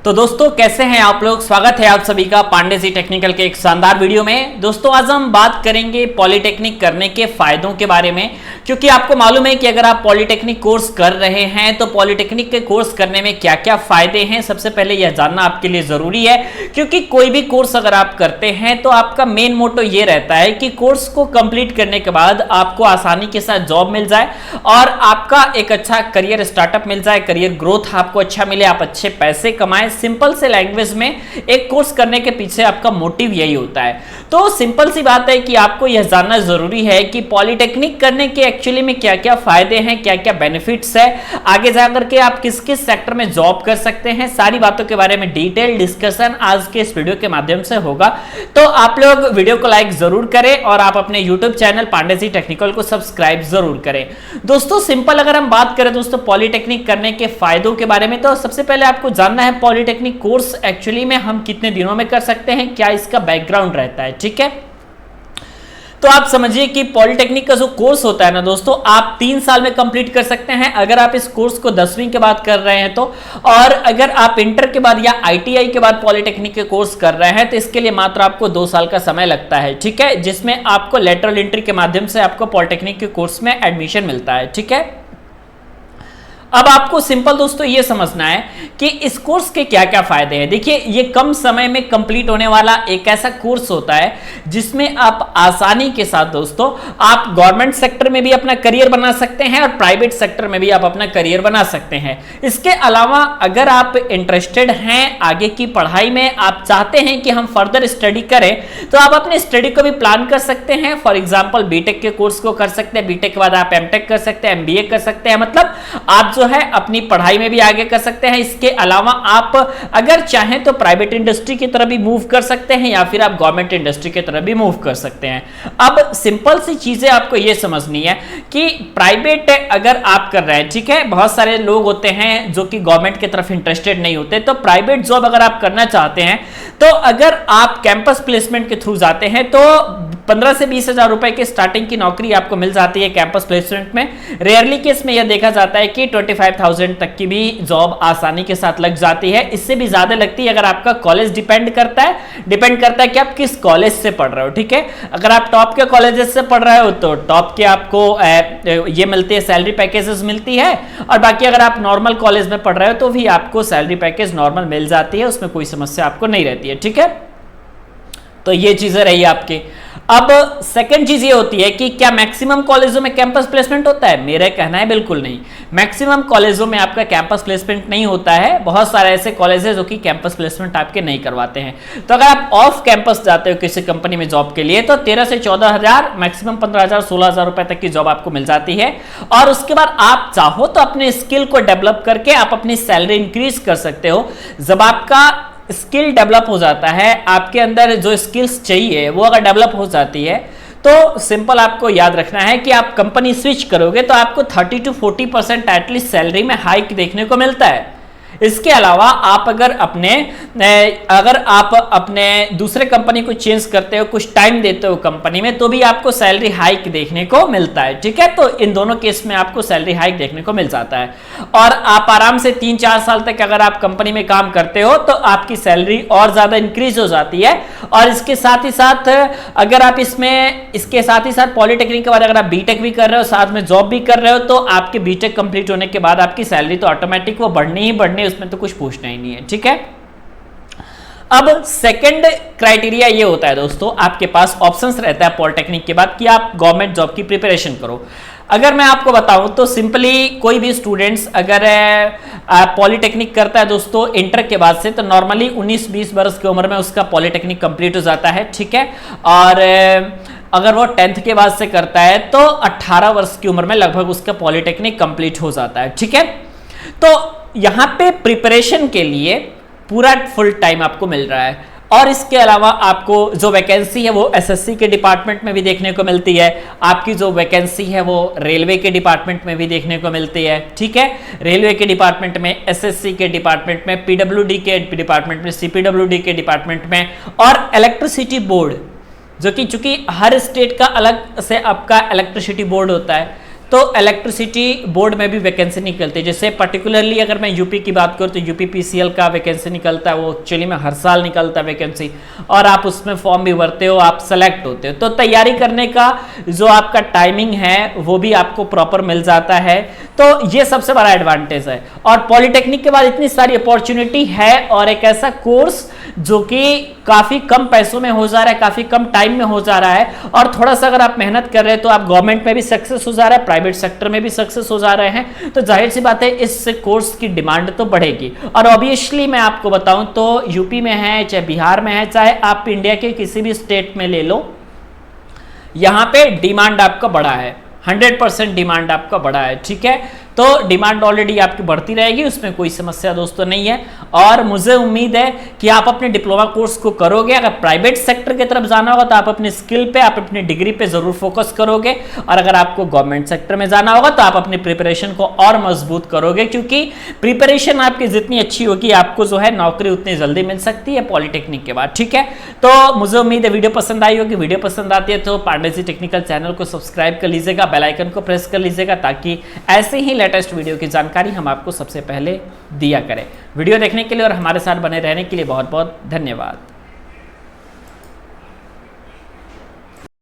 तो दोस्तों कैसे हैं आप लोग। स्वागत है आप सभी का पांडे जी टेक्निकल के एक शानदार वीडियो में। दोस्तों आज हम बात करेंगे पॉलिटेक्निक करने के फायदों के बारे में, क्योंकि आपको मालूम है कि अगर आप पॉलिटेक्निक कोर्स कर रहे हैं तो पॉलिटेक्निक के कोर्स करने में क्या क्या फायदे हैं, सबसे पहले यह जानना आपके लिए जरूरी है। क्योंकि कोई भी कोर्स अगर आप करते हैं तो आपका मेन मोटो ये रहता है कि कोर्स को कंप्लीट करने के बाद आपको आसानी के साथ जॉब मिल जाए और आपका एक अच्छा करियर स्टार्टअप मिल जाए, करियर ग्रोथ आपको अच्छा मिले, आप अच्छे पैसे कमाएं। सिंपल से लैंग्वेज में एक कोर्स करने के पीछे आपका मोटिव यही होता है। तो सिंपल सी बात है कि आपको यह जानना जरूरी है कि पॉलिटेक्निक करने के एक्चुअली में क्या क्या फायदे हैं, क्या क्या बेनिफिट्स है, आगे जाकर के आप किस किस सेक्टर में जॉब कर सकते हैं। सारी बातों के बारे में डिटेल डिस्कशन आज के इस वीडियो के माध्यम से होगा। तो आप लोग वीडियो को लाइक जरूर करें और आप अपने YouTube channel Pandey ji technical को सब्सक्राइब जरूर करें। दोस्तों सिंपल अगर हम बात करें दोस्तों पॉलिटेक्निक करने के फायदों के बारे में, तो सबसे पहले आपको जानना है पॉलिटेक्निक कोर्स एक्चुअली में हम कितने दिनों में कर सकते हैं, क्या इसका बैकग्राउंड रहता है। ठीक है, तो आप समझिए कि पॉलिटेक्निक का जो कोर्स होता है ना दोस्तों, आप 3 साल में कंप्लीट कर सकते हैं अगर आप इस कोर्स को 10वीं के बाद कर रहे हैं तो। और अगर आप इंटर के बाद या आईटीआई के बाद पॉलिटेक्निक के कोर्स कर रहे हैं तो इसके लिए मात्र आपको 2 साल का समय लगता है। ठीक है, जिसमें आपको लेटरल एंट्री के माध्यम से आपको पॉलिटेक्निक के कोर्स में एडमिशन मिलता है। ठीक है, अब आपको सिंपल दोस्तों ये समझना है कि इस कोर्स के क्या क्या फायदे हैं। देखिए, ये कम समय में कंप्लीट होने वाला एक ऐसा कोर्स होता है जिसमें आप आसानी के साथ दोस्तों आप गवर्नमेंट सेक्टर में भी अपना करियर बना सकते हैं और प्राइवेट सेक्टर में भी आप अपना करियर बना सकते हैं। इसके अलावा अगर आप इंटरेस्टेड हैं आगे की पढ़ाई में, आप चाहते हैं कि हम फर्दर स्टडी करें, तो आप अपने स्टडी को भी प्लान कर सकते हैं। फॉर एग्जाम्पल बीटेक के कोर्स को कर सकते हैं, बीटेक के बाद आप एमटेक कर सकते हैं, एमबीए कर सकते हैं, मतलब आप है अपनी पढ़ाई में भी आगे कर सकते हैं। इसके अलावा आप अगर चाहें तो प्राइवेट इंडस्ट्री की तरफ भी मूव कर सकते हैं या फिर आप गवर्नमेंट इंडस्ट्री की तरफ भी मूव कर सकते हैं। अब सिंपल सी चीजें आपको यह समझनी है कि प्राइवेट अगर आप कर रहे हैं, ठीक है, बहुत सारे लोग होते हैं जो कि गवर्नमेंट की तरफ इंटरेस्टेड नहीं होते, तो प्राइवेट जॉब अगर आप करना चाहते हैं तो अगर आप कैंपस प्लेसमेंट के थ्रू जाते हैं तो 15 से 20 हजार रुपए की स्टार्टिंग की नौकरी आपको मिल जाती है कैंपस प्लेसमेंट में। रेयरली केस में यह देखा जाता है कि 25,000 तक की भी जॉब आसानी के साथ लग जाती है। इससे भी ज्यादा लगती है अगर आपका कॉलेज डिपेंड करता है कि आप किस कॉलेज से पढ़ रहे हो। ठीक है, अगर आप टॉप के कॉलेजेस से पढ़ रहे हो तो टॉप के आपको ये मिलती है, सैलरी पैकेजेस मिलती है, और बाकी अगर आप नॉर्मल कॉलेज में पढ़ रहे हो तो भी आपको सैलरी पैकेज नॉर्मल मिल जाती है, उसमें कोई समस्या आपको नहीं रहती है। ठीक है, तो ये चीजें रही आपकी। अब सेकंड चीज ये होती है कि क्या मैक्सिमम कॉलेजों में कैंपस प्लेसमेंट होता है? मेरा कहना है बिल्कुल नहीं। मैक्सिमम कॉलेजों में आपका कैंपस प्लेसमेंट नहीं होता है। बहुत सारे ऐसे कॉलेज हैं जो कि कैंपस प्लेसमेंट आपके नहीं करवाते हैं। तो अगर आप ऑफ कैंपस जाते हो किसी कंपनी में जॉब के लिए तो 13 से 14 हजार, मैक्सिमम 15,000 16,000 रुपए तक की जॉब आपको मिल जाती है। और उसके बाद आप चाहो तो अपने स्किल को डेवलप करके आप अपनी सैलरी इंक्रीज कर सकते हो। जब आपका स्किल डेवलप हो जाता है, आपके अंदर जो स्किल्स चाहिए वो अगर डेवलप हो जाती है तो सिंपल आपको याद रखना है कि आप कंपनी स्विच करोगे तो आपको 30 to 40% एटलीस्ट सैलरी में हाइक देखने को मिलता है। इसके अलावा आप अगर आप अपने दूसरे कंपनी को चेंज करते हो, कुछ टाइम देते हो कंपनी में, तो भी आपको सैलरी हाइक देखने को मिलता है। ठीक है, तो इन दोनों केस में आपको सैलरी हाइक देखने को मिल जाता है और आप आराम से 3-4 साल तक अगर आप कंपनी में काम करते हो तो आपकी सैलरी और ज्यादा इंक्रीज हो जाती है। और इसके साथ ही साथ अगर आप इसके साथ ही साथ पॉलिटेक्निक के बाद अगर आप बीटेक भी कर रहे हो, साथ में जॉब भी कर रहे हो, तो आपके बीटेक कंप्लीट होने के बाद आपकी सैलरी तो ऑटोमेटिक वो बढ़नी ही बढ़नी, उसमें तो कुछ पूछना ही नहीं है। ठीक है, अब सेकंड क्राइटेरिया ये होता है दोस्तों, आपके पास ऑप्शंस रहता है पॉलिटेक्निक के बाद कि आप गवर्नमेंट जॉब की प्रिपरेशन करो। अगर मैं आपको बताऊं तो सिंपली कोई भी स्टूडेंट्स अगर पॉलिटेक्निक करता है दोस्तों इंटर के बाद से, तो नॉर्मली 19-20 वर्ष की उम्र में उसका पॉलिटेक्निक कंप्लीट हो जाता है। ठीक है, और अगर वो 10th के बाद से करता है तो 18 वर्ष की उम्र में लगभग उसका पॉलिटेक्निक कंप्लीट हो जाता है। ठीक है, तो यहां पे प्रिपरेशन के लिए पूरा फुल टाइम आपको मिल रहा है। और इसके अलावा आपको जो वैकेंसी है वो एसएससी के डिपार्टमेंट में भी देखने को मिलती है, आपकी जो वैकेंसी है वो रेलवे के डिपार्टमेंट में भी देखने को मिलती है। ठीक है, रेलवे के डिपार्टमेंट में, एसएससी के डिपार्टमेंट में, पीडब्ल्यूडी के डिपार्टमेंट में, सीपीडब्ल्यूडी के डिपार्टमेंट में, और इलेक्ट्रिसिटी बोर्ड जो कि चूंकि हर स्टेट का अलग से आपका इलेक्ट्रिसिटी बोर्ड होता है, तो इलेक्ट्रिसिटी बोर्ड में भी वैकेंसी निकलती है। जैसे पर्टिकुलरली अगर मैं यूपी की बात करूँ तो यूपी पीसीएल का वैकेंसी निकलता है, वो एक्चुअली में हर साल निकलता है वैकेंसी, और आप उसमें फॉर्म भी भरते हो, आप सेलेक्ट होते हो, तो तैयारी करने का जो आपका टाइमिंग है वो भी आपको प्रॉपर मिल जाता है। तो ये सबसे बड़ा एडवांटेज है। और पॉलिटेक्निक के बाद इतनी सारी अपॉर्चुनिटी है, और एक ऐसा कोर्स जो कि काफी कम पैसों में हो जा रहा है, काफी कम टाइम में हो जा रहा है, और थोड़ा सा अगर आप मेहनत कर रहे हैं तो आप गवर्नमेंट में भी सक्सेस हो जा रहा है, प्राइवेट सेक्टर में भी सक्सेस हो जा रहे हैं, तो जाहिर सी बात है इस कोर्स की डिमांड तो बढ़ेगी। और ऑब्वियसली मैं आपको बताऊं तो यूपी में है, चाहे बिहार में है, चाहे आप इंडिया के किसी भी स्टेट में ले लो, यहां पे डिमांड आपका बड़ा है, 100% डिमांड आपका बड़ा है। ठीक है, तो डिमांड ऑलरेडी आपकी बढ़ती रहेगी, उसमें कोई समस्या दोस्तों नहीं है। और मुझे उम्मीद है कि आप अपने डिप्लोमा कोर्स को करोगे। अगर प्राइवेट सेक्टर की तरफ जाना होगा तो आप अपनी स्किल पे, आप अपनी डिग्री पे जरूर फोकस करोगे, और अगर आपको गवर्नमेंट सेक्टर में जाना होगा तो आप अपनी प्रिपरेशन को और मजबूत करोगे, क्योंकि प्रिपरेशन आपकी जितनी अच्छी होगी आपको जो है नौकरी उतनी जल्दी मिल सकती है पॉलिटेक्निक के बाद। ठीक है, तो मुझे उम्मीद है वीडियो पसंद आई होगी। वीडियो पसंद आती है तो पांडे जी टेक्निकल चैनल को सब्सक्राइब कर लीजिएगा, बेल आइकन को प्रेस कर लीजिएगा, ताकि ऐसे ही लेटेस्ट वीडियो की जानकारी हम आपको सबसे पहले दिया करें। वीडियो देखने के लिए और हमारे साथ बने रहने के लिए बहुत बहुत धन्यवाद।